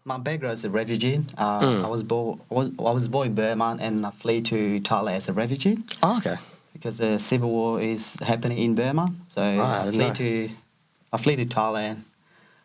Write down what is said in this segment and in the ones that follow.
My background is a refugee. I was born in Burma and I fled to Thailand as a refugee Oh, okay. because the civil war is happening in Burma. So I I didn't fled know. to Thailand.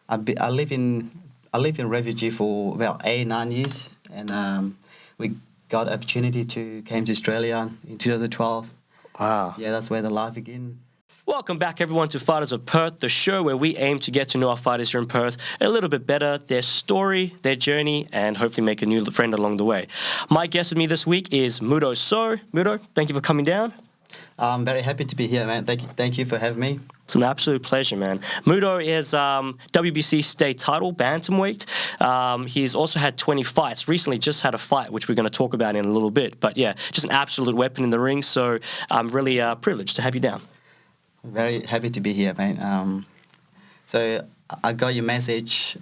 I live in refugee for about 8-9 years, and we got opportunity to came to Australia in 2012. Wow. Yeah, that's where the life began. Welcome back, everyone, to Fighters of Perth, the show where we aim to get to know our fighters here in Perth a little bit better, their story, their journey, and hopefully make a new friend along the way. My guest with me this week is Moodoh. So, Moodoh, thank you for coming down. I'm very happy to be here, man. Thank you for having me. It's an absolute pleasure, man. Moodoh is WBC state title, bantamweight. He's also had 20 fights. Recently just had a fight, which we're going to talk about in a little bit. But yeah, just an absolute weapon in the ring. So I'm really privileged to have you down. Very happy to be here, man. So I got your message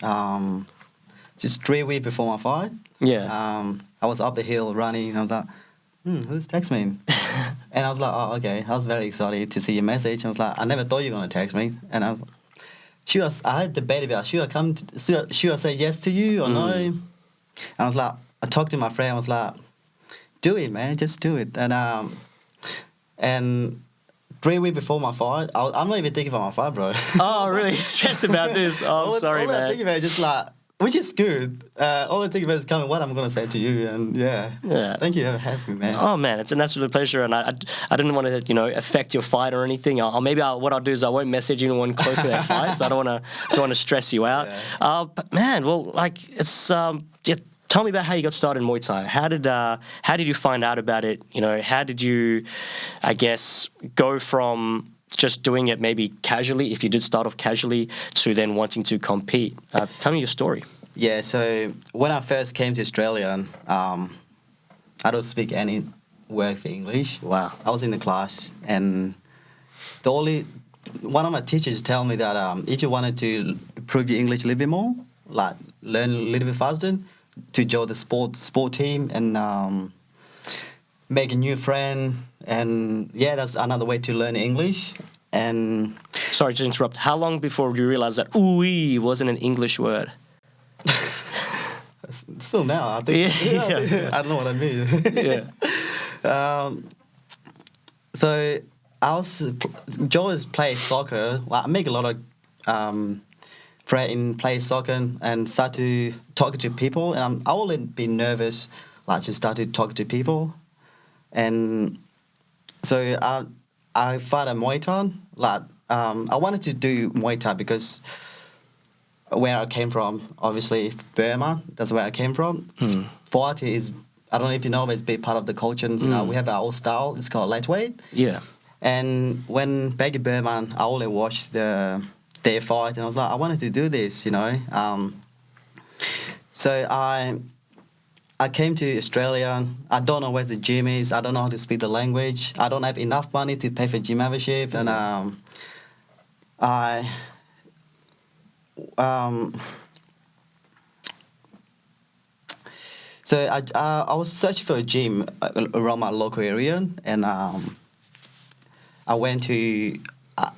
just 3 weeks before my fight. Yeah. I was up the hill running, and I was like, who's text me? And I was like, oh, okay. I was very excited to see your message. I was like, I never thought you were going to text me. And I was like, I had debate about, should I say yes to you or no? And I was like, I talked to my friend. I was like, do it, man. Just do it. And 3 weeks before my fight, I'm not even thinking about my fight, bro. Oh, really? Stressed about this? Oh, I'm sorry, all man. I think about is just like, which is good. All I think about is coming, what I'm going to say to you. And yeah. Thank you for having me, man. Oh, man, it's an absolute pleasure. And I didn't want to, affect your fight or anything. What I'll do is I won't message anyone close to their fight. So I don't want to stress you out. Yeah. But, man, well, it's... Tell me about how you got started in Muay Thai. How did you find out about it? How did you, I guess, go from just doing it maybe casually, if you did start off casually, to then wanting to compete? Tell me your story. Yeah, so when I first came to Australia, I don't speak any word for English. Wow. I was in the class, and one of my teachers tell me that if you wanted to improve your English a little bit more, like learn a little bit faster, to join the sport team and make a new friend, and yeah, that's another way to learn English. And sorry to interrupt. How long before you realized that ooh wasn't an English word? Still now, I think. Yeah. I don't know what I mean. Yeah. So I was Joe play soccer. Like, I make a lot of friends in play soccer and start to talk to people. And I always been nervous, like just started talking to people. And so I fought a Muay Thai. Like I wanted to do Muay Thai because where I came from, obviously Burma, that's where I came from. Fighting is, I don't know if you know, but it's a big part of the culture. We have our own style. It's called lightweight. Yeah. And when back in Burma, I only watched their fight, and I was like, I wanted to do this, So I came to Australia. I don't know where the gym is. I don't know how to speak the language. I don't have enough money to pay for gym membership, and so I was searching for a gym around my local area, and I went to.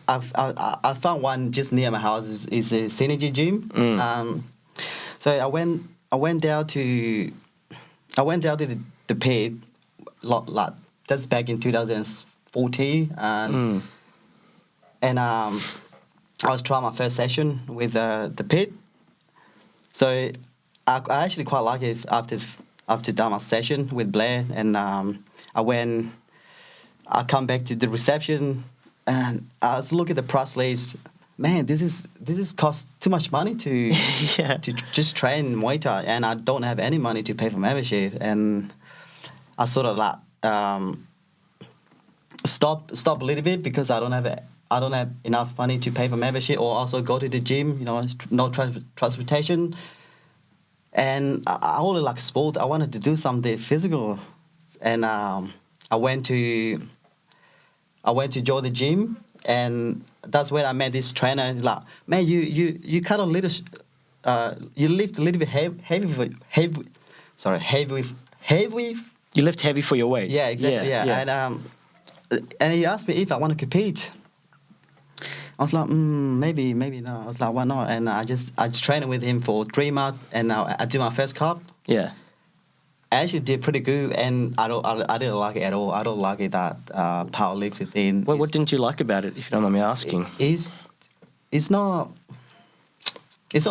I found one just near my house. Is a Synergy gym. So I went down to the pit. Like that's back in 2014, and I was trying my first session with the pit. So I actually quite like it after done my session with Blair, and I come back to the reception, and I was looking at the price list. Man, this is cost too much money to to just train Muay Thai, and I don't have any money to pay for membership, and I sort of like stop a little bit because I don't have enough money to pay for membership or also go to the gym. No transportation, and I only like sport. I wanted to do something physical, and I went to join the gym, and that's where I met this trainer. He's like, man, you cut a little, you lift a little bit heavy. You lift heavy for your weight. Yeah, exactly. Yeah. And he asked me if I want to compete. I I was like, maybe no. I was like, why not? And I just trained with him for 3 months, and I do my first cup. Yeah. I actually did pretty good, and I didn't like it at all. I don't like it that powerlifting thing. Well, what didn't you like about it, if you don't mind me asking? It's not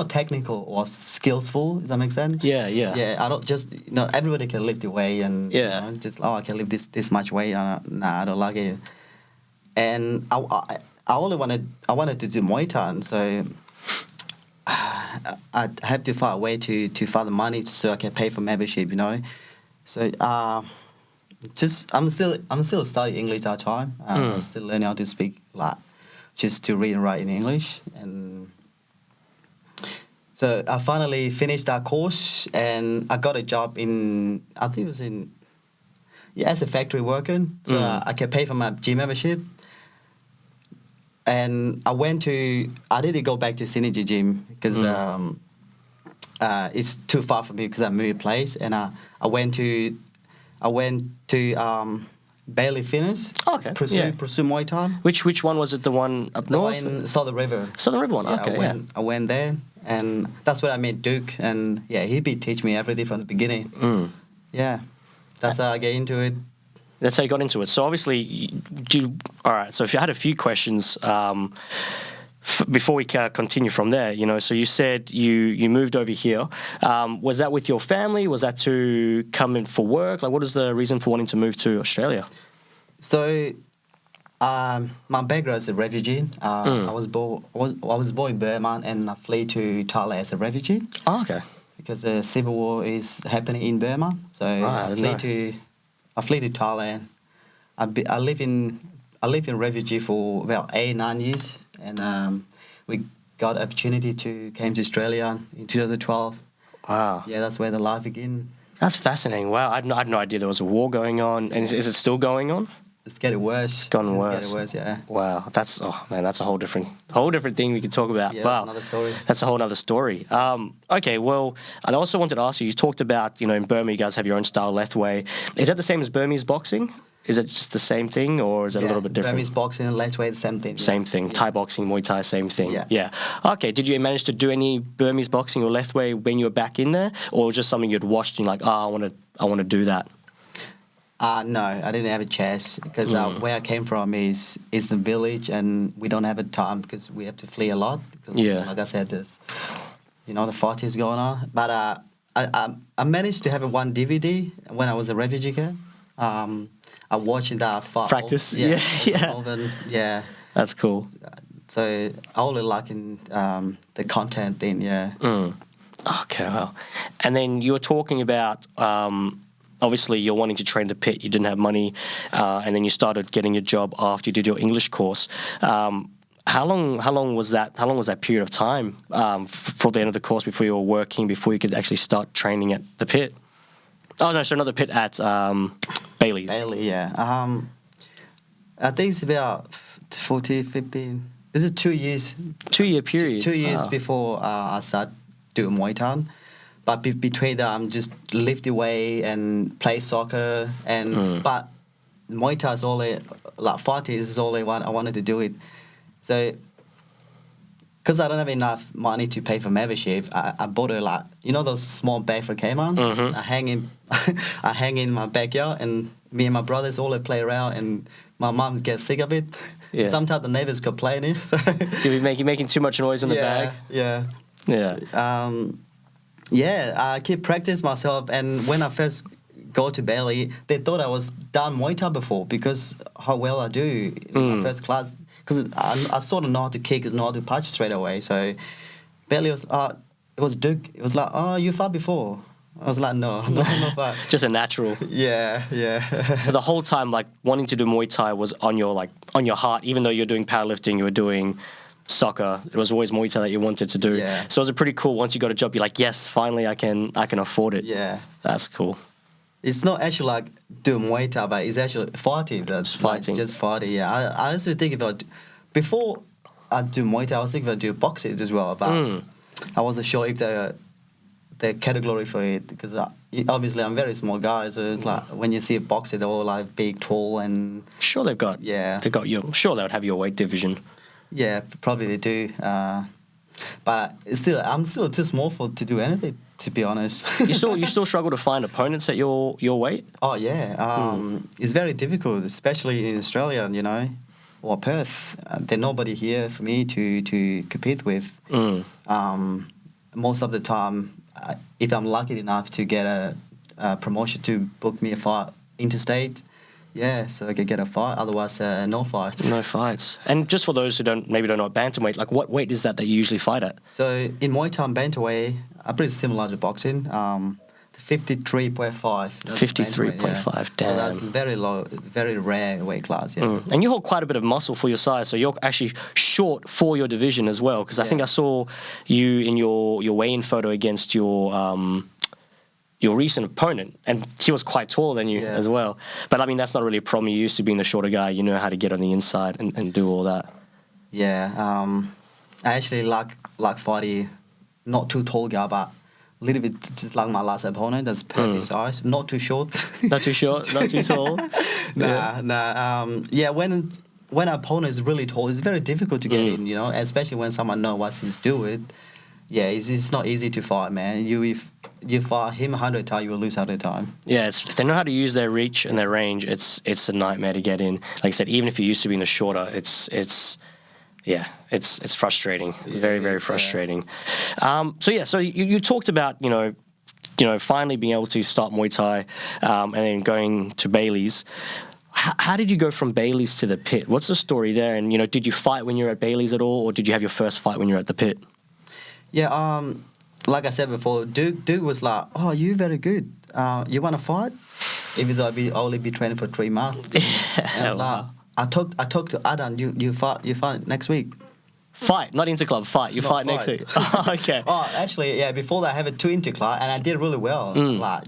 technical or skillful. Does that make sense? Yeah. Yeah, I don't just everybody can lift the weight and just I can lift this much weight. Nah, I don't like it. And I wanted to do Muay Thai, so I have to find a way to find the money so I can pay for membership. So I'm still studying English at the time. I'm still learning how to speak just to read and write in English. And so I finally finished that course, and I got a job I think it was as a factory worker. So I can pay for my gym membership. And I didn't go back to Synergy Gym because it's too far from me because I moved place. And I went to Bailey Fitness. Okay. Pursue Muay Thai. Which one was it? The one up north? The one in Southern River. Southern River one. Yeah, Okay. I went there, and that's where I met Duke. And he teach me everything from the beginning. Yeah, that's how I get into it. That's how you got into it. So obviously, all right. So if you had a few questions before we continue from there, so you said you moved over here. Was that with your family? Was that to come in for work? Like, what is the reason for wanting to move to Australia? So, my background is a refugee. I was born in Burma, and I fled to Thailand as a refugee. Oh, okay. Because the civil war is happening in Burma, so I fled to Thailand. I live in refugee for about 8-9 years, and we got opportunity to came to Australia in 2012. Wow. Yeah, that's where the life began. That's fascinating. Wow, I had no idea there was a war going on. And is it still going on? It's getting worse. Gone worse. It's getting worse, yeah. Wow, that's a whole different thing we could talk about. Yeah, wow. that's another story. That's a whole other story. Okay, well, I also wanted to ask you. You talked about in Burma you guys have your own style, Lethway. Is that the same as Burmese boxing? Is it just the same thing, or is it a little bit different? Burmese boxing and Lethway, the same thing. Same thing. Yeah. Thai boxing, Muay Thai, same thing. Yeah. Okay. Did you manage to do any Burmese boxing or Lethway when you were back in there, or just something you'd watched and you're like, I want to do that? No, I didn't have a chance because where I came from is the village, and we don't have a time because we have to flee a lot. Because, like I said, there's the fight is going on. But I managed to have one DVD when I was a refugee camp. I watched that fight. Practice. Yeah. That's cool. So I only like the content thing. Yeah. Okay. Well, and then you were talking about. Obviously, you're wanting to train the pit. You didn't have money, and then you started getting a job after you did your English course. How long was that? How long was that period of time for the end of the course before you were working, before you could actually start training at the pit? Oh no, so not the pit at Bailey's. Bailey, yeah. I think it's about 14, 15. This is 2 years. 2 year period. 2 years before I started doing Muay Thai. But between that, I'm just lift away and play soccer. But Muay Thai is only, fighting is only what I wanted to do it. So, because I don't have enough money to pay for membership, I bought those small bag for Kmart. I hang in my backyard, and me and my brothers all play around, and my mom gets sick of it. Yeah. Sometimes the neighbors complaining. You're making too much noise in the bag? Yeah. I keep practice myself, and when I first go to Bailey, they thought I was done Muay Thai before because how well I do in my first class. Because I sort of know how to kick and know how to punch straight away. So Bailey was, it was Duke. It was like, oh, you fought before. I was like, no, I'm not fight. Just a natural. Yeah. So the whole time, wanting to do Muay Thai was on your heart, even though you're doing powerlifting, you were doing soccer. It was always Muay Thai that you wanted to do. Yeah. So it was pretty cool. Once you got a job, you're like, yes, finally I can afford it. Yeah. That's cool. It's not actually doing Muay Thai, but it's actually fighting. That's fighting. Just fighting, yeah. I also think about, before I do Muay Thai, I was thinking about doing boxing as well, but I wasn't sure if the category for it, because obviously I'm a very small guy, so it's when you see a boxer, they're all big, tall, and... Sure I'm sure they would have your weight division. Yeah, probably they do. But I'm still too small to do anything. To be honest. You still struggle to find opponents at your weight? Oh yeah, it's very difficult, especially in Australia. You know, or Perth. There's nobody here for me to compete with. Most of the time, if I'm lucky enough to get a promotion to book me a fight interstate, yeah, so I could get a fight. Otherwise, no fight. No fights. And just for those who don't know bantamweight, like what weight is that you usually fight at? So in Muay Thai bantamweight, pretty similar to boxing. 53.5. 53.5. Damn. So that's very low, very rare weight class. Yeah. And you hold quite a bit of muscle for your size, so you're actually short for your division as well. Because I think I saw you in your weigh-in photo against your recent opponent, and he was quite taller than you as well. But I mean, that's not really a problem. You're used to being the shorter guy. You know how to get on the inside and do all that. Yeah, I actually like fighting not too tall guy, but a little bit just like my last opponent. That's perfect size. Not too short. Not too short. Not too tall. Nah. When an opponent is really tall, it's very difficult to get in. You know, especially when someone knows what he's doing. Yeah, it's not easy to fight, man. If you fight him 100 times, you will lose 100 times. Yeah, if they know how to use their reach and their range, it's a nightmare to get in. Like I said, even if you're used to being the shorter, it's frustrating. Very, very frustrating. So you talked about, finally being able to start Muay Thai and then going to Bailey's. How did you go from Bailey's to the pit? What's the story there? And, did you fight when you were at Bailey's at all, or did you have your first fight when you were at the pit? Yeah, like I said before, Duke was like, "Oh, you very good. You want to fight?" Even though I only be training for 3 months. And I was like, I talked to Adam. You fight next week. Fight, not interclub. Fight. You fight next week. Oh, okay. Oh, actually, yeah. Before that, I have a 2 interclub, and I did really well. Like,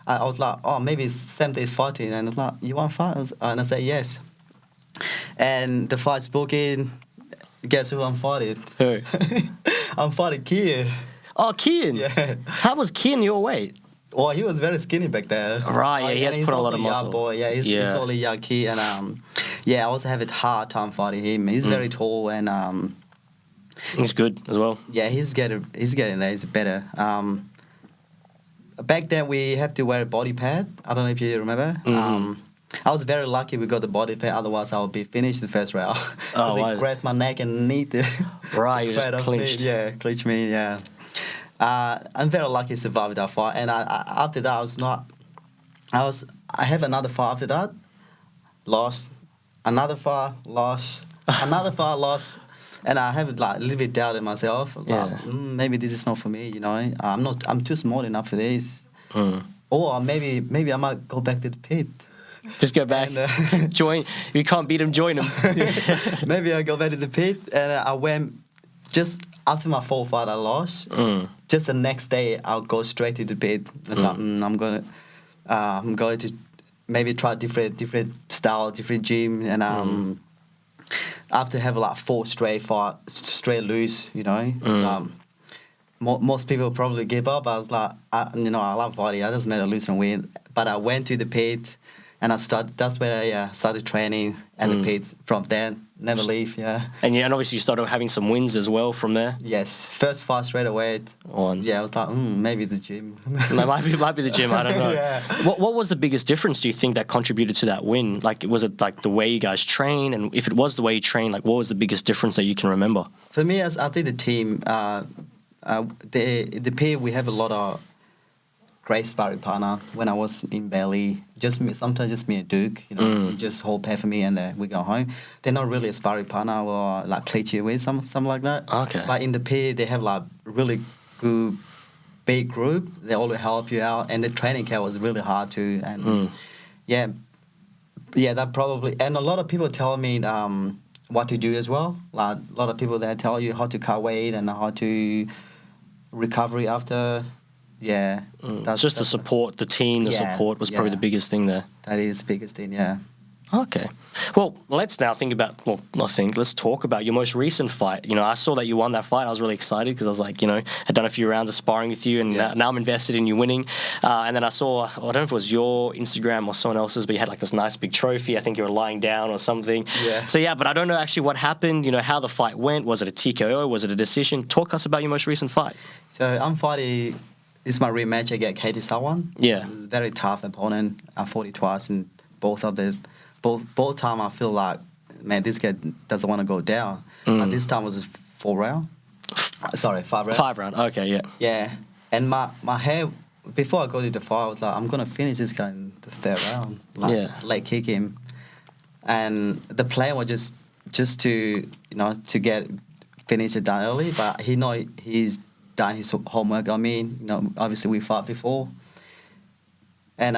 I was like, oh, maybe it's 7 days fighting, and it's like, you want to fight? And I said yes. And the fight's booking. Guess who I'm fighting? Who? I'm fighting Kian. Oh, Kian. Yeah. How was Kian your weight? Well, he was very skinny back then. Right, yeah, he has put a lot of muscle. Young boy. Yeah, he's only young kid, and I also have a hard time fighting him. He's very tall, and he's good as well. Yeah, he's getting there. He's better. Back then we have to wear a body pad. I don't know if you remember. I was very lucky we got the body pad. Otherwise, I would be finished the first round. Oh, he grabbed my neck and knee. Right, you just clinched. Yeah, clinched me. Yeah. I'm very lucky to survive that fight. And after that, I have another fight after that. Lost. Another fight, lost. Another fight, lost. And I have a little bit doubt in myself. Like, maybe this is not for me. I'm too small enough for this. Or maybe I might go back to the pit. Just go back, join. If you can't beat him, join him. Maybe I go back to the pit, and I went just after my 4th fight. I lost. Just the next day, I'll go straight to the pit. I thought, I'm going to maybe try different style, different gym, and after having 4 straight lose, most people probably give up. I was like, I love fighting. I just made a lose and win. But I went to the pit. And that's where I started training at the pit. From then, never leave, yeah. And obviously you started having some wins as well from there. Yes, first fight straight away. Yeah, I was like, maybe the gym. It might be the gym, I don't know. Yeah. What was the biggest difference, do you think, that contributed to that win? Was it the way you guys train? And if it was the way you train, what was the biggest difference that you can remember? For me, I think the team, the pit, we have a lot of great sparring partner. When I was in Bailey, sometimes just me and Duke, he just hold pair for me and we go home. They're not really a sparring partner or cliche with something like that. Okay. But in the pit, they have really good big group. They always help you out, and the training camp was really hard too. And that probably. And a lot of people tell me what to do as well. A lot of people that tell you how to cut weight and how to recovery after. Yeah. That's just the support, the team, the support was probably the biggest thing there. That is the biggest thing, yeah. Okay. Well, let's now think about, let's talk about your most recent fight. You know, I saw that you won that fight. I was really excited because I was like, you know, I'd done a few rounds of sparring with you, and now I'm invested in you winning. And then I saw, I don't know if it was your Instagram or someone else's, but you had like this nice big trophy. I think you were lying down or something. Yeah. So yeah, but I don't know actually what happened, you know, how the fight went. Was it a TKO? Was it a decision? Talk us about your most recent fight. So I'm fighting. This is my rematch against Katie Sawan. Yeah. It's a very tough opponent. I fought it twice, and both time I feel like, man, this guy doesn't want to go down. But this time was 4 round. Sorry, 5 round. 5 round. Okay, yeah. Yeah, and my hair before I go to the fight, I was like, I'm gonna finish this guy in the 3rd round. Like kick him, and the plan was just to to get finish it done early. But he's done his homework. I mean, obviously we fought before, and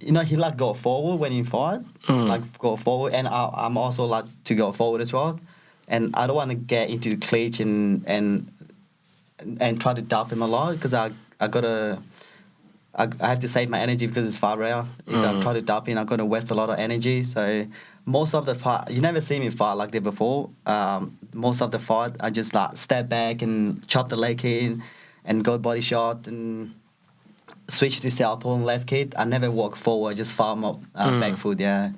he like go forward when he fight, like go forward, and I'm also like to go forward as well, and I don't want to get into the clinch and try to dump him a lot because I have to save my energy because it's 5 round. If I try to dump him, I'm gonna waste a lot of energy. So most of the fight, you never see me fight like that before. Most of the fight, I just like step back and chop the leg in, and go body shot and switch to southpaw and left kick. I never walk forward, just farm up back foot, yeah.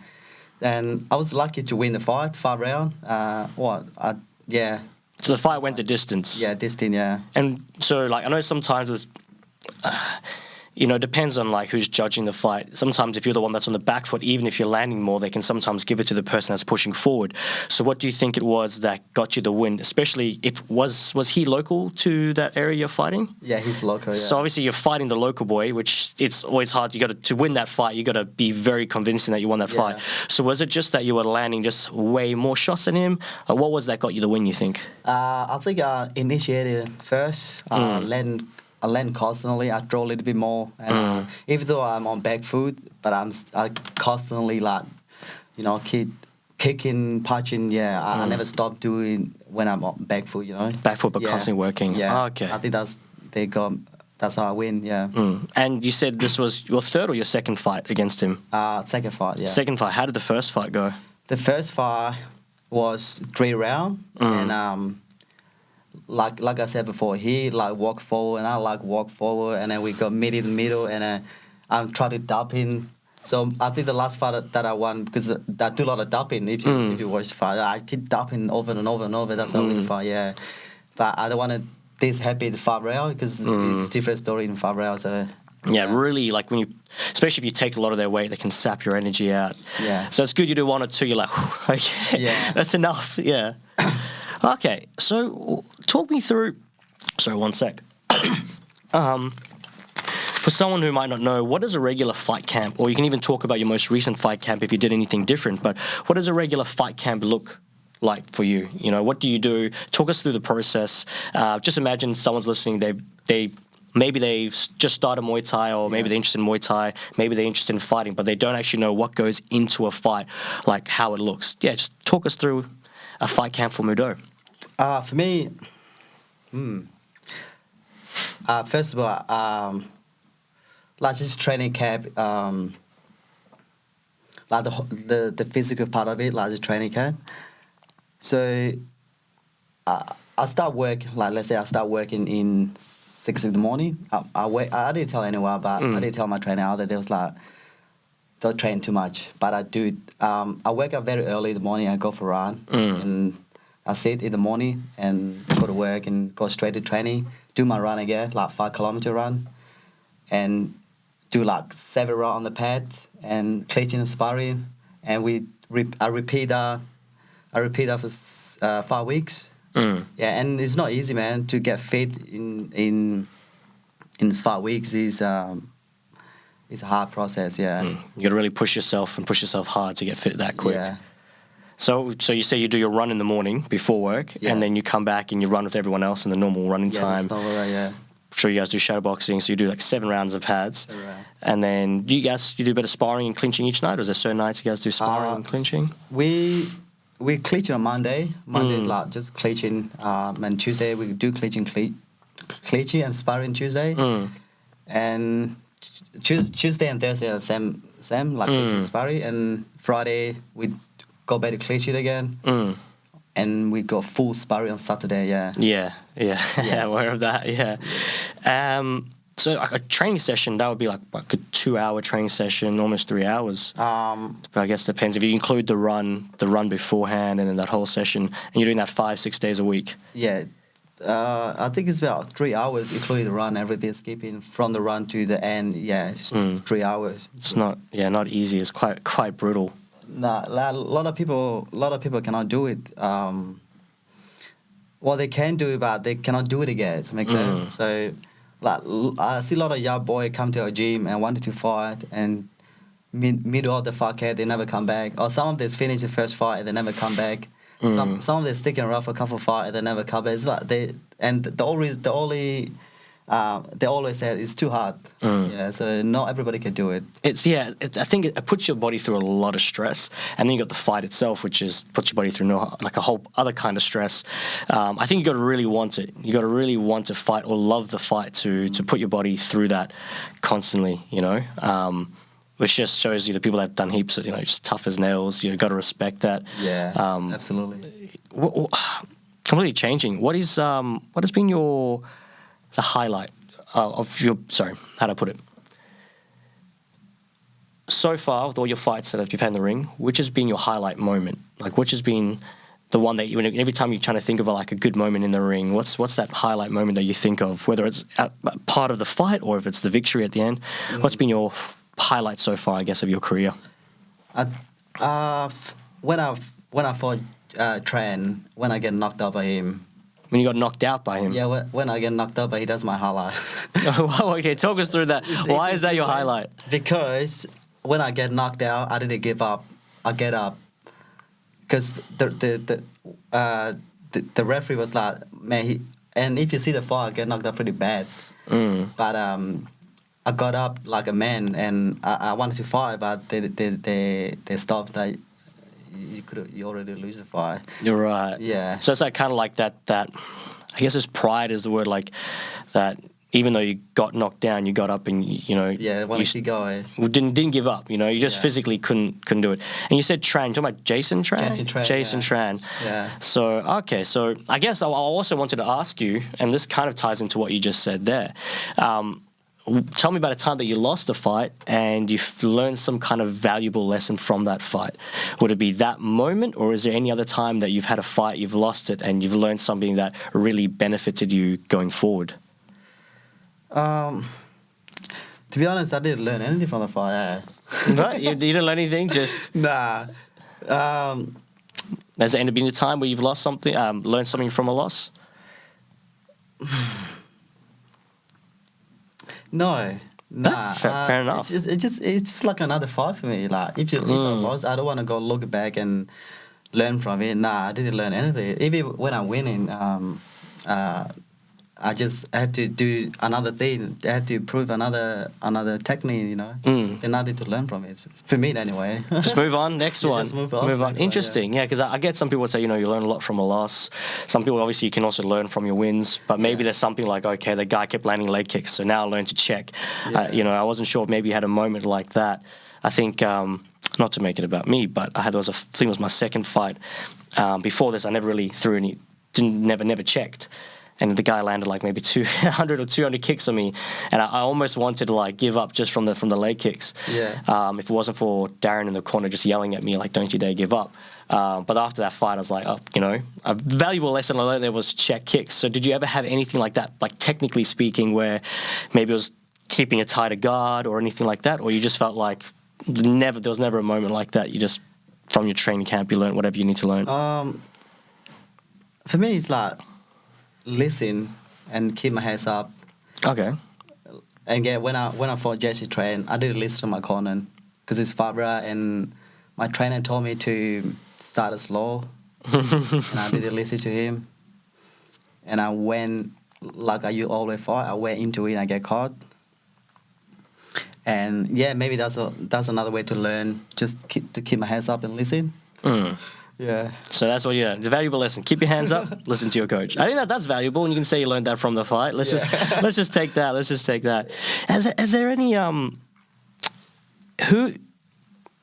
And I was lucky to win the fight, 5 round. Yeah. So the fight went the distance. Yeah, distance, yeah. And so, like, I know sometimes with, it depends on like who's judging the fight. Sometimes if you're the one that's on the back foot, even if you're landing more, they can sometimes give it to the person that's pushing forward. So what do you think it was that got you the win? Especially if was he local to that area you're fighting? Yeah, he's local. Yeah. So obviously you're fighting the local boy, which it's always hard. To win that fight, you got to be very convincing that you won that fight. So was it just that you were landing just way more shots than him? Or what was that got you the win, you think? I think I initiated first. I land constantly. I throw a little bit more, and even though I'm on back foot, but I constantly keep kicking, punching. Yeah, I never stop doing when I'm on back foot. Back foot, but constantly working. Yeah, okay. I think that's how I win. Yeah. And you said this was your 3rd or your 2nd fight against him? Second fight. Yeah. Second fight. How did the first fight go? The first fight was 3 round, and like I said before, he like walk forward and I like walk forward, and then we got meet in the middle, and I'm trying to dump him. So I think the last fight that I won, because I do a lot of dumping. If you watch the fight, I keep dumping over and over and over. That's how I win the fight. Yeah, but I don't want to this happy the 5 round because it's a different story in 5 rounds. So. Yeah, really, like especially if you take a lot of their weight, they can sap your energy out. Yeah. So it's good you do 1 or 2, you're like, okay, that's enough. Yeah. Okay, so talk me through. Sorry, 1 sec. For someone who might not know, what does a regular fight camp, or you can even talk about your most recent fight camp if you did anything different, but what does a regular fight camp look like for you? What do you do? Talk us through the process. Just imagine someone's listening, maybe they've just started Muay Thai, or maybe they're interested in Muay Thai, maybe they're interested in fighting, but they don't actually know what goes into a fight, like how it looks. Yeah, just talk us through a fight camp for Moodoh. For me, first of all, like just training camp, like the physical part of it, like the training camp. So I start work, like let's say I start working in 6 in the morning. I didn't tell anyone, but I didn't tell my trainer that they was like, don't train too much. But I do. I wake up very early in the morning. I go for a run, and I sit in the morning and go to work and go straight to training. Do my run again, like 5 kilometer run, and do like 7 rounds on the pad and clinching and sparring. And I repeat that for 5 weeks. Yeah, and it's not easy, man. To get fit in 5 weeks is a hard process. Yeah, you got to really push yourself hard to get fit that quick. Yeah. So you say you do your run in the morning before work, and then you come back and you run with everyone else in the normal running time. Yeah. I'm sure you guys do shadowboxing, so you do like 7 rounds of pads. Right. And then you do a bit of sparring and clinching each night, or is there certain nights you guys do sparring and clinching? We clinch on Monday. Monday is like just clinching, and Tuesday we do clinching and sparring Tuesday. And Tuesday and Thursday are the same, like clean sheet sparring. And Friday, we go back to clean sheet again. And we go full sparring on Saturday, Yeah. Aware of that, yeah. So like a training session, that would be like a 2-hour training session, almost 3 hours. But I guess it depends. If you include the run beforehand and then that whole session, and you're doing that 5-6 days a week. Yeah. I think it's about 3 hours, including the run, everything, skipping from the run to the end. Yeah, it's 3 hours. It's not easy. It's quite brutal. Nah, a lot of people cannot do it. Well, they can do it, but they cannot do it again. Does that make sense? So, like, I see a lot of young boys come to our gym and wanted to fight, and middle of the fight, they never come back. Or some of them finish the first fight and they never come back. Some of them sticking around for a couple of fights and they never come back. It's like they always say it's too hard. Yeah, so not everybody can do it. I think it puts your body through a lot of stress, and then you got the fight itself, which puts your body through like a whole other kind of stress. I think you got to really want it. You got to really want to fight or love the fight to put your body through that constantly. Which just shows you the people that have done heaps of just tough as nails. You got to respect that. Yeah, absolutely. Completely changing. What has been the highlight of your, how to put it? So far, with all your fights that you've had in the ring, which has been your highlight moment? Like, which has been the one that every time you're trying to think of a good moment in the ring, what's that highlight moment that you think of? Whether it's part of the fight or if it's the victory at the end, what's been your highlight so far, I guess, of your career? When I fought Tran, when I get knocked out by him. When you got knocked out by him? Yeah, when I get knocked out by him, that's my highlight. Okay, talk us through that. Why is that your highlight? Because when I get knocked out, I didn't give up. I get up. Because the referee was like, man, and if you see the fight, I get knocked out pretty bad. But I got up like a man, and I wanted to fight, but they stopped. That you already lose the fight. You're right. Yeah. So it's like kind of like that. I guess it's pride is the word. Like that. Even though you got knocked down, you got up and Yeah, wanted to go. Didn't give up. You just physically couldn't do it. And you said Tran. You're talking about Jason Tran. Jason Tran. Yeah. So okay. So I guess I also wanted to ask you, and this kind of ties into what you just said there. Tell me about a time that you lost a fight and you've learned some kind of valuable lesson from that fight. Would it be that moment, or is there any other time that you've had a fight, you've lost it, and you've learned something that really benefited you going forward? To be honest, I didn't learn anything from the fight. Right? You didn't learn anything? Just... Nah. Has there been a time where you've lost something, learned something from a loss? No. Nah. Fair enough. It's just like another fight for me. Like if I lost, I don't want to go look back and learn from it. Nah, I didn't learn anything. Even when I'm winning, I just have to do another thing. I have to prove another technique, There's nothing to learn from it. For me, anyway. Just move on. Next one. Just move on. Interesting. Yeah, because I get some people say, you learn a lot from a loss. Some people, obviously, you can also learn from your wins. But maybe there's something like, okay, the guy kept landing leg kicks, so now I learned to check. Yeah. I wasn't sure if maybe you had a moment like that. I think, not to make it about me, but I think it was my second fight. Before this, I never really threw any, never checked. And the guy landed like maybe 200 or 200 kicks on me, and I almost wanted to give up just from the leg kicks. Yeah. If it wasn't for Darren in the corner just yelling at me like, "Don't you dare give up!" But after that fight, I was like, a valuable lesson I learned there was check kicks. So did you ever have anything like that, like technically speaking, where maybe it was keeping a tighter guard or anything like that, or you just felt like there was never a moment like that? You just from your training camp, you learned whatever you need to learn. For me, it's like listen and keep my hands up. Okay. And yeah, when I fought Jesse Tran, I didn't listen to my corner because it's Fabra, and my trainer told me to start slow, and I didn't listen to him. And I went like you always fight. I went into it and I get caught. And yeah, maybe that's another way to learn. Just keep my hands up and listen. Yeah. So that's what the valuable lesson. Keep your hands up, listen to your coach. I think that's valuable, and you can say you learned that from the fight. Let's just take that. Is there any who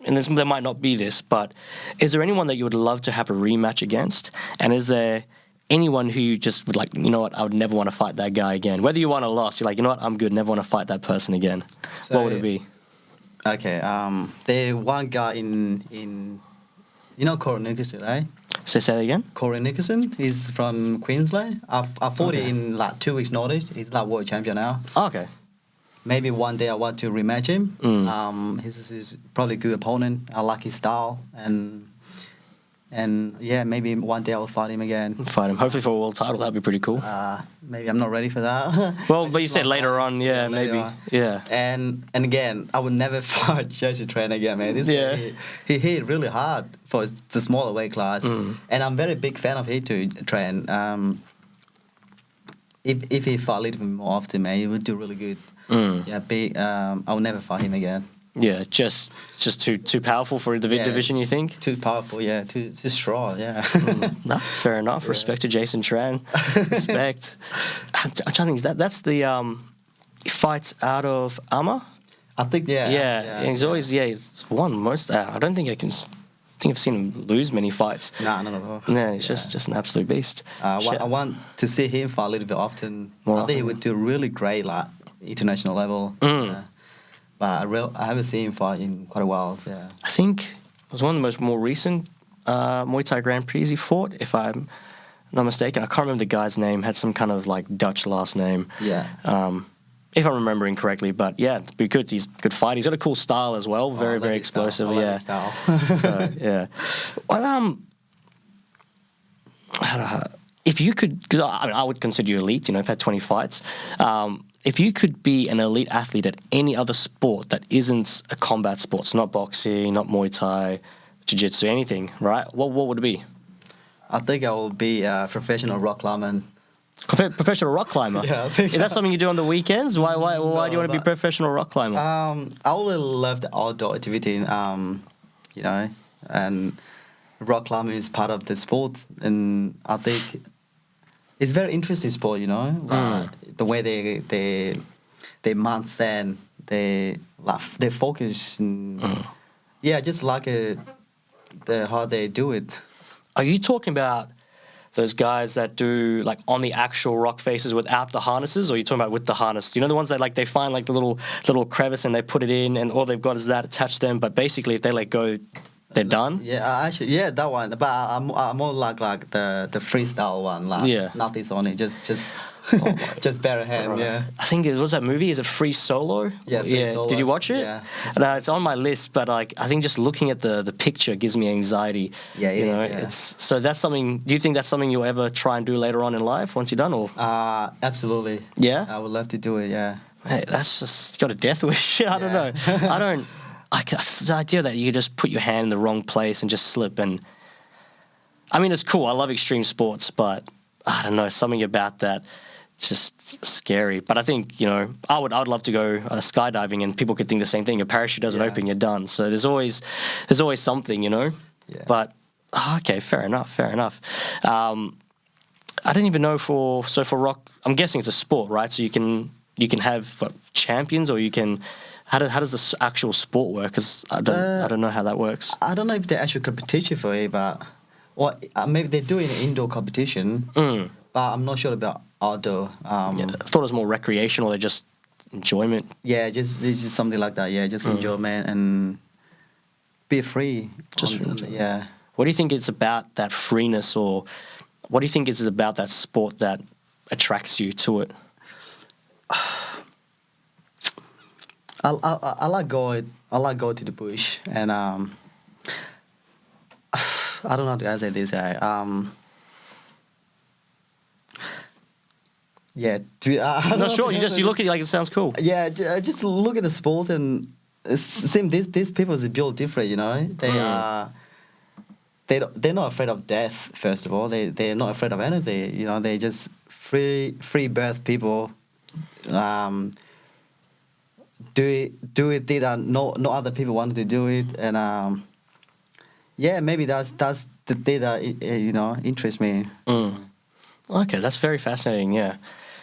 and there might not be this, but is there anyone that you would love to have a rematch against? And is there anyone who you just would like, you know what, I would never want to fight that guy again? Whether you won or lost, you're like, you know what, I'm good, never want to fight that person again. So, what would it be? Okay, the one guy in you know Corey Nicholson, right? So say that again? Corey Nicholson, he's from Queensland. I fought him in like 2 weeks' notice. He's like world champion now. Oh, okay. Maybe one day I want to rematch him. He's probably a good opponent. I like his style, and yeah, maybe one day I'll fight him again. Fight him, hopefully for a world title. That'd be pretty cool. Maybe I'm not ready for that. Well, but you said later on, yeah, maybe, on. yeah. And again, I would never fight Jesse Train again, man. This guy, he hit really hard for the smaller weight class, and I'm very big fan of him to train. If he fought a little bit more often, man, he would do really good. Yeah, I will never fight him again. Yeah, just too powerful for the division, you think? Too powerful, yeah. Too strong, yeah. No, fair enough. Respect to Jason Tran. Respect. I'm trying to think. That's the he fights out of Amma. I think Yeah. He's always he's won most. I don't think I've seen him lose many fights. Nah, not at all. No, he's just an absolute beast. I want to see him fight a little bit often. I think he would do really great, like international level. But I haven't seen him fight in quite a while. Yeah. I think it was one of the more recent Muay Thai Grand Prix he fought, if I'm not mistaken. I can't remember the guy's name. Had some kind of like Dutch last name. Yeah. If I'm remembering correctly, but yeah, it'd be good. He's a good fighter. He's got a cool style as well. Very explosive. I like his style. So yeah. Well, if you could, because I would consider you elite. You know, I've had 20 fights. If you could be an elite athlete at any other sport that isn't a combat sport, so not boxing, not Muay Thai, Jiu-Jitsu, anything, right? What would it be? I think I will be a professional rock climber. Professional rock climber? Yeah, I think Is that something you do on the weekends? Why do you want to be a professional rock climber? I really love the outdoor activity, you know, and rock climbing is part of the sport, and I think it's very interesting sport, you know. The way they mount sand, they focus, and just like how they do it. Are you talking about those guys that do like on the actual rock faces without the harnesses, or are you talking about with the harness? You know, the ones that like they find like the little crevice and they put it in, and all they've got is that attached to them. But basically, if they let go, they're done. Yeah, actually, that one. But I'm more like the freestyle one. Like nothing's on it. Just bare hand. Right. Yeah. I think it was that movie. Is it Free Solo? Yeah. Solo. Did you watch it? Yeah. No, it's on my list, but like I think just looking at the picture gives me anxiety. Yeah, you know, it's so that's something. Do you think that's something you'll ever try and do later on in life once you're done, or? Absolutely. Yeah. I would love to do it. Yeah. Hey, that's just got a death wish. I don't know. It's the idea that you could just put your hand in the wrong place and just slip. And I mean, it's cool. I love extreme sports, but I don't know, something about that just scary. But I think, you know, I would love to go skydiving, and people could think the same thing. Your parachute doesn't open, you're done. So there's always something, you know. Yeah. But okay, fair enough. I didn't even know for rock. I'm guessing it's a sport, right? So you can have champions, or you can. How does the actual sport work? Because I don't know how that works. I don't know if they're actual competition for it, but maybe they're doing an indoor competition. But I'm not sure about outdoor. I thought it was more recreational. They're just enjoyment. Yeah, just something like that. Yeah, just enjoyment and be free. Yeah. What do you think it's about that freeness, or what do you think is about that sport that attracts you to it? I like going to the bush, and I don't know how to say this. I'm not sure. You look at it like it sounds cool. Yeah, just look at the sport, and it seems these people are built different. You know, they're not afraid of death. First of all, they're not afraid of anything. You know, they just free birth people. Do it that no other people wanted to do it, and maybe that's the thing that interests me. Okay, that's very fascinating. Yeah,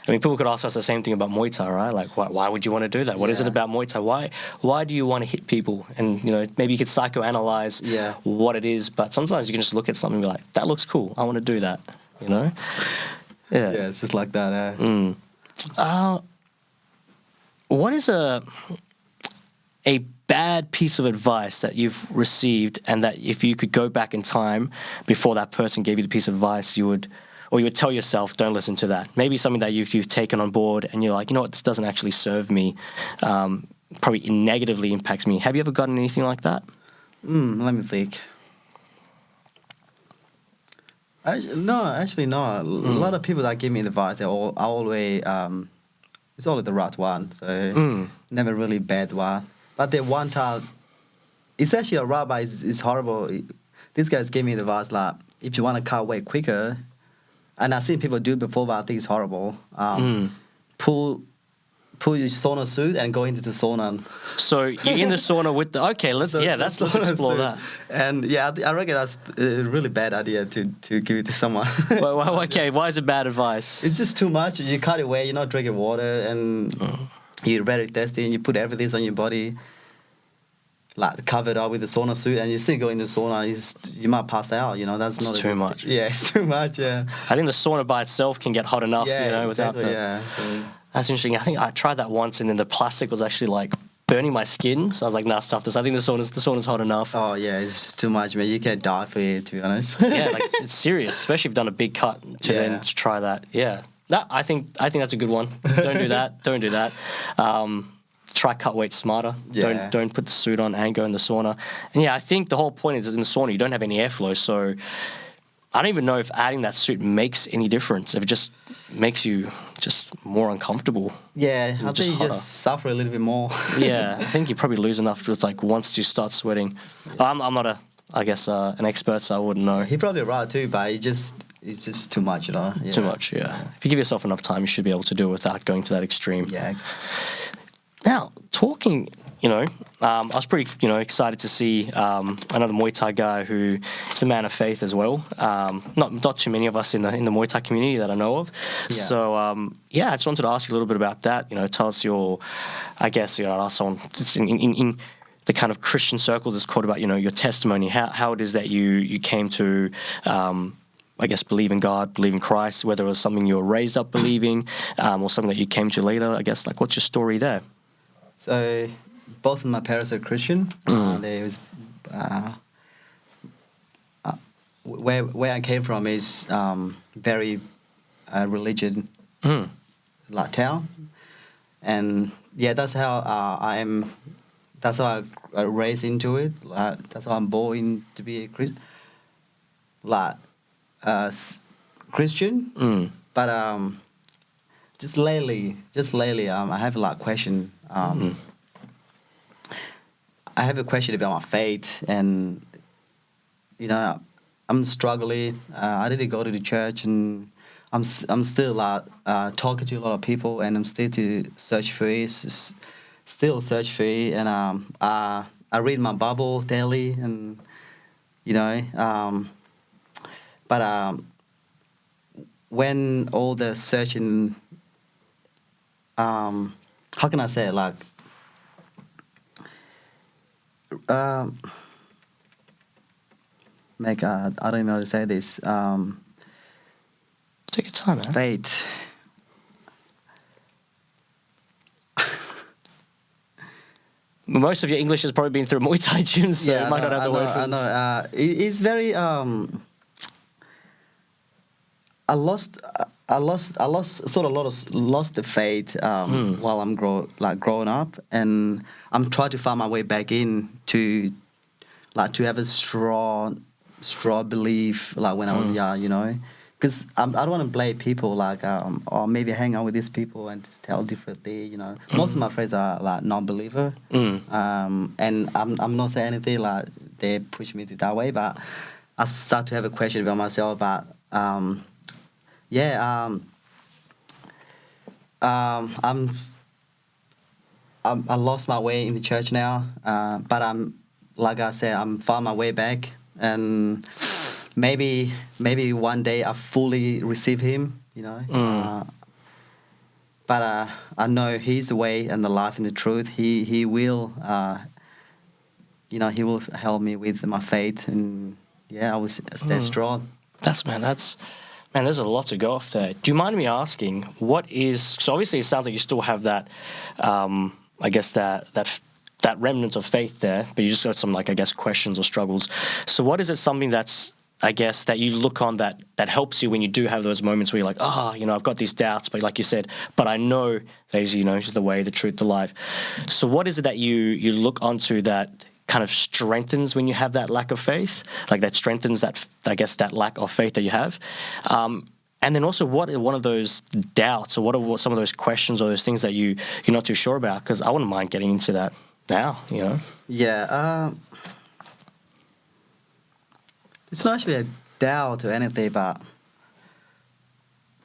I mean, people could ask us the same thing about Muay Thai, right? Like, why would you want to do that? What is it about Muay Thai? Why do you want to hit people? And, you know, maybe you could psychoanalyze what it is, but sometimes you can just look at something and be like, that looks cool. I want to do that, you know? Yeah. Yeah, it's just like that. What is a bad piece of advice that you've received, and that if you could go back in time before that person gave you the piece of advice, you would tell yourself, don't listen to that? Maybe something that you've taken on board and you're like, you know what, this doesn't actually serve me, probably negatively impacts me. Have you ever gotten anything like that? Let me think. No, actually not. A lot of people that give me advice, it's always the right one. So never really bad one. But the one time, it's actually a rabbi is horrible. These guys gave me advice like, if you want to cut weight quicker, and I've seen people do it before, but I think it's horrible. Pull your sauna suit and go into the sauna. So you're in the sauna with the... Okay, let's explore that. And yeah, I reckon that's a really bad idea to give it to someone. Well, okay, why is it bad advice? It's just too much. You cut away, you're not drinking water, and you're very thirsty, and you put everything on your body, like covered up with the sauna suit, and you still go in the sauna, you might pass out, you know, that's not too much. Yeah, it's too much, yeah. I think the sauna by itself can get hot enough, you know, without exactly, So. That's interesting. I think I tried that once, and then the plastic was actually like burning my skin, so I was like, nah, stuff this. I think the sauna's hot enough. Oh yeah, it's just too much, man. You can die for it, to be honest. Yeah, like it's serious, especially if you've done a big cut then to try that. Yeah. I think that's a good one. Don't do that. Don't do that. Try cut weight smarter. Yeah. Don't put the suit on and go in the sauna. And yeah, I think the whole point is in the sauna you don't have any airflow, so I don't even know if adding that suit makes any difference. If it just makes you just more uncomfortable. Yeah, I think you just suffer a little bit more. Yeah, I think you probably lose enough with like once you start sweating. Yeah. I'm not an expert, so I wouldn't know. He's probably right too, but it's just too much, you know. Yeah. Too much, yeah. If you give yourself enough time, you should be able to do it without going to that extreme. Yeah. Now, talking, you know, I was pretty, you know, excited to see another Muay Thai guy who is a man of faith as well. Not too many of us in the Muay Thai community that I know of. Yeah. So, I just wanted to ask you a little bit about that. You know, tell us ask someone in the kind of Christian circles is called about, you know, your testimony, how it is that you came to, believe in God, believe in Christ, whether it was something you were raised up believing or something that you came to later. I guess, like, what's your story there? So, both of my parents are Christian. They was where I came from is very religion like town, and yeah, that's how I am. That's how I raised into it. That's how I'm born to be a Christian. But just lately, I have a lot of question. I have a question about my faith, and you know, I'm struggling. I didn't go to the church, and I'm still talking to a lot of people, and I'm still to search for it. Still search for it, and I read my Bible daily, and you know, but when all the searching, how can I say it, like. I don't know how to say this. Take your time, man. Faith. Most of your English has probably been through Muay Thai gyms, so you might not have the word for this. It's very. I lost the faith while I'm growing up, and I'm trying to find my way back in to have a strong belief when I was young, you know, because I don't want to blame people or maybe hang out with these people and just tell differently, you know. Most of my friends are non-believer, and I'm not saying anything they push me to that way, but I start to have a question about myself about. I lost my way in the church now, but like I said, I'm finding my way back, and maybe one day I fully receive Him, you know. but I know He's the way and the life and the truth. He will, He will help me with my faith, and I will stay strong. Man, there's a lot to go off there. Do you mind me asking, so obviously it sounds like you still have that, I guess that remnant of faith there, but you just got some, like, I guess, questions or struggles. So what is it, something that's, I guess, that you look on that helps you when you do have those moments where you're like, I've got these doubts, but like you said, but I know that is the way, the truth, the life. So what is it that you look onto that kind of strengthens when you have that lack of faith, like that strengthens that, I guess, that lack of faith that you have? And then also, what are one of those doubts, or what are some of those questions or those things that you're not too sure about? Because I wouldn't mind getting into that now, Yeah. It's not actually a doubt or anything, but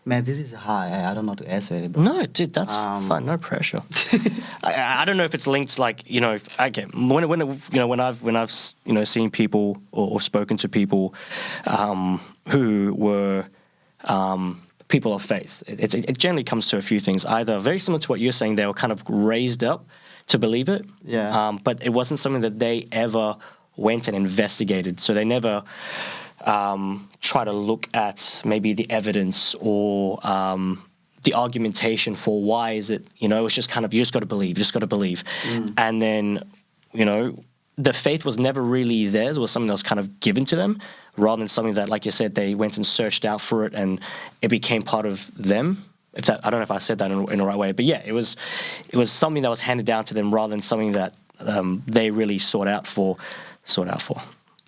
man, this is hard. I don't know how to answer it. But, no, dude, that's fine. No pressure. I don't know if it's linked, like, okay, when I've seen people or spoken to people who were people of faith, it generally comes to a few things. Either very similar to what you're saying, they were kind of raised up to believe it, but it wasn't something that they ever went and investigated. So they never try to look at maybe the evidence or the argumentation for why is it, it's just kind of, you just got to believe. And then, the faith was never really theirs. It was something that was kind of given to them, rather than something that, like you said, they went and searched out for it and it became part of them. I don't know if I said that in the right way, but yeah, it was something that was handed down to them rather than something that they really sought out for.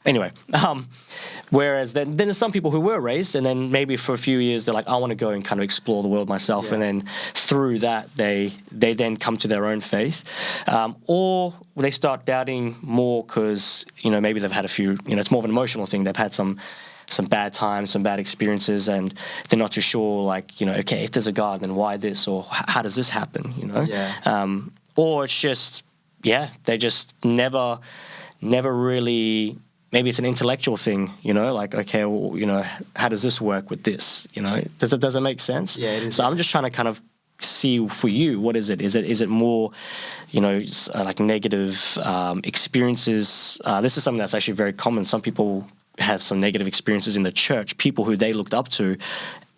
Anyway, whereas then there's some people who were raised, and then maybe for a few years they're like, I want to go and kind of explore the world myself, and then through that they then come to their own faith, or they start doubting more because maybe they've had a few, it's more of an emotional thing. They've had some bad times, some bad experiences, and they're not too sure, like, okay, if there's a God, then why this, or how does this happen, or it's just, they just never really, maybe it's an intellectual thing, like, okay, well, how does this work with this, does it make sense? Yeah, it is. So I'm just trying to kind of see for you, what is it? Is it more, like negative experiences? This is something that's actually very common. Some people have some negative experiences in the church, people who they looked up to,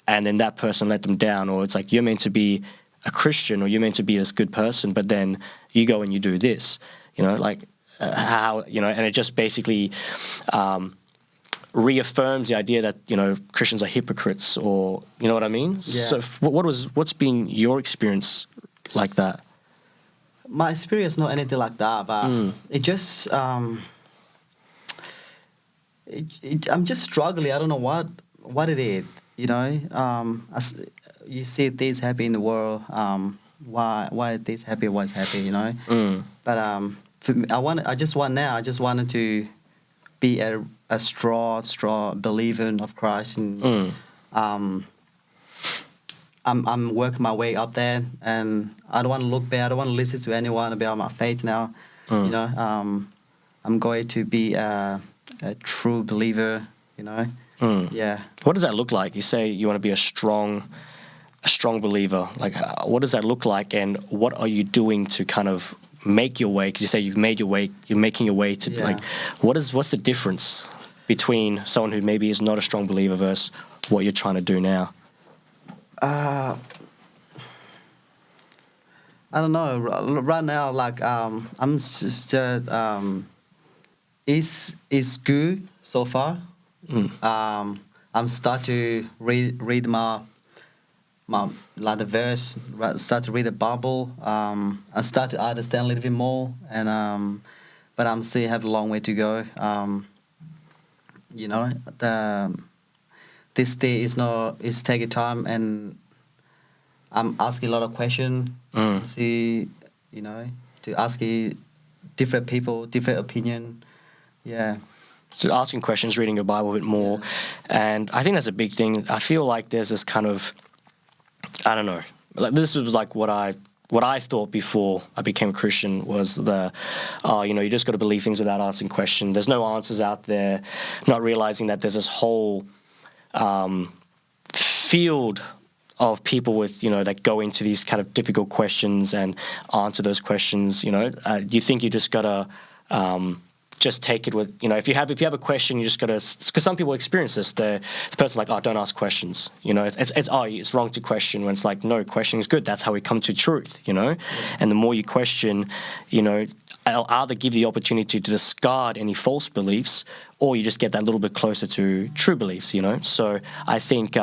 and then that person let them down, or it's like, you're meant to be a Christian, or you're meant to be this good person, but then you go and you do this, like, how, and it just basically reaffirms the idea that, Christians are hypocrites, or, you know what I mean? Yeah. So what's been your experience like that? My experience, not anything like that, but it just, I'm just struggling. I don't know what it is, you see things happen in the world, why is this happy, what's happy, but for me, I just wanted to be a strong believer of Christ, and I'm working my way up there, and I don't want to look back. I don't want to listen to anyone about my faith now. I'm going to be a true believer. Yeah. What does that look like? You say you want to be a strong believer. Like, what does that look like, and what are you doing to kind of make your way? Because you say you're making your way to, like, what's the difference between someone who maybe is not a strong believer versus what you're trying to do now? I don't know. Right now, like, I'm just it's good so far. I'm start to read my like the verse, start to read the Bible. I start to understand a little bit more, and but I'm still have a long way to go. This day is taking time, and I'm asking a lot of questions. See, to ask different people, different opinion. Yeah. So asking questions, reading your Bible a bit more, and I think that's a big thing. I feel like there's this kind of, I don't know, like this was like what I thought before I became a Christian was you just got to believe things without asking questions. There's no answers out there. Not realizing that there's this whole field of people with, that go into these kind of difficult questions and answer those questions, you think you just gotta just take it with, if you have a question, you just gotta, because some people experience this, the person's like, oh, don't ask questions, it's wrong to question, when it's like, no, questioning is good, that's how we come to truth, and the more you question, I'll either give you the opportunity to discard any false beliefs, or you just get that little bit closer to true beliefs, so I think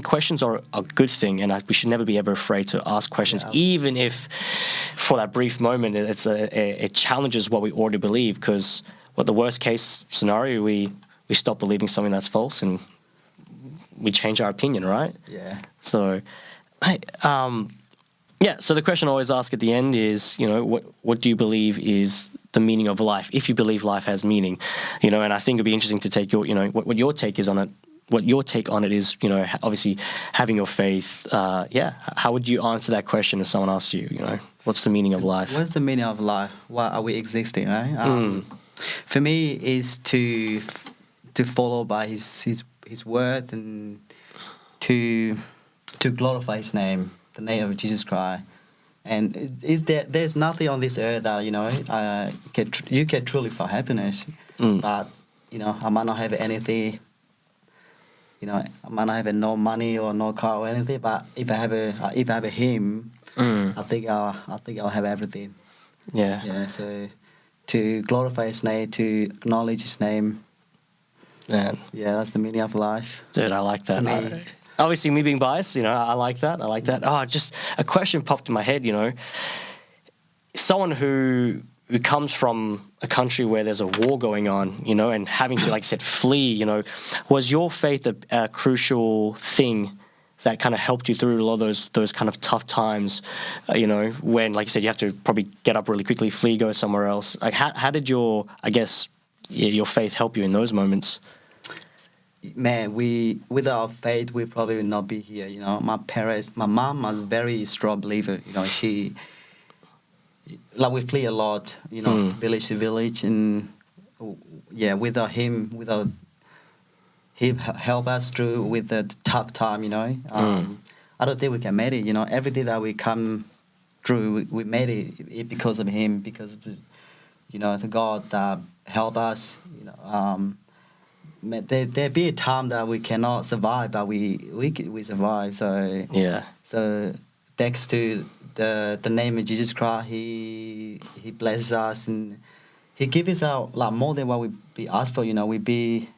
questions are a good thing, and we should never be ever afraid to ask questions, even if for that brief moment it challenges what we already believe, because what the worst case scenario, we stop believing something that's false and we change our opinion, right? Yeah. So, so the question I always ask at the end is, what do you believe is the meaning of life, if you believe life has meaning, and I think it'd be interesting to take your, what your take is on it. What your take on it is, obviously having your faith. How would you answer that question if someone asked you, what's the meaning of life? What's the meaning of life? Why are we existing, right? For me, is to follow by his word, and to glorify his name, the name of Jesus Christ. And there's nothing on this earth that you can truly find happiness, but I might not have anything. I might not have no money or no car or anything, but if I have a him, I think I'll have everything. Yeah. Yeah. So to glorify his name, to acknowledge his name. Man. Yeah, that's the meaning of life. Dude, I like that. Obviously, me being biased, I like that. Oh, just a question popped in my head. Someone who comes from a country where there's a war going on, and having to, like I said, flee, was your faith a crucial thing that kind of helped you through a lot of those kind of tough times, when, like you said, you have to probably get up really quickly, flee, go somewhere else? Like, how did your faith help you in those moments? Man, without faith, we probably would not be here. My mom was a very strong believer. She, like, we flee a lot, village to village, and without him help us through with the tough time, I don't think we can make it. Everything that we come through, we made it because of him, because the God that help us. There be a time that we cannot survive, but we survive. So yeah. So thanks to the name of Jesus Christ, he blesses us, and he gives us out like more than what we ask for. We be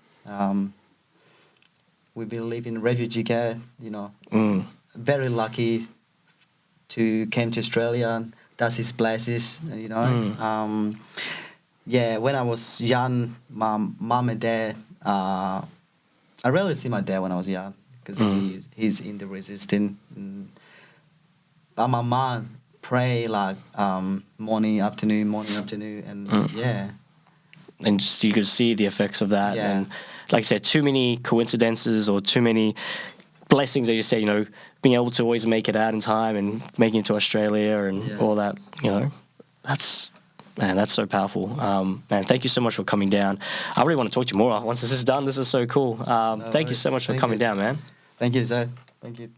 living in refugee camp. Very lucky to came to Australia. That's his blessings. When I was young, my mom and dad. I rarely see my dad when I was young, because he's in the resistance. But my mom pray like morning, afternoon, and and just you could see the effects of that. Yeah. And like I said, too many coincidences or too many blessings, as you say, being able to always make it out in time and making it to Australia and all that, that's so powerful. Man, thank you so much for coming down. I really want to talk to you more once this is done. This is so cool. Thank you so much for coming down, man. Thank you, Zed. Thank you.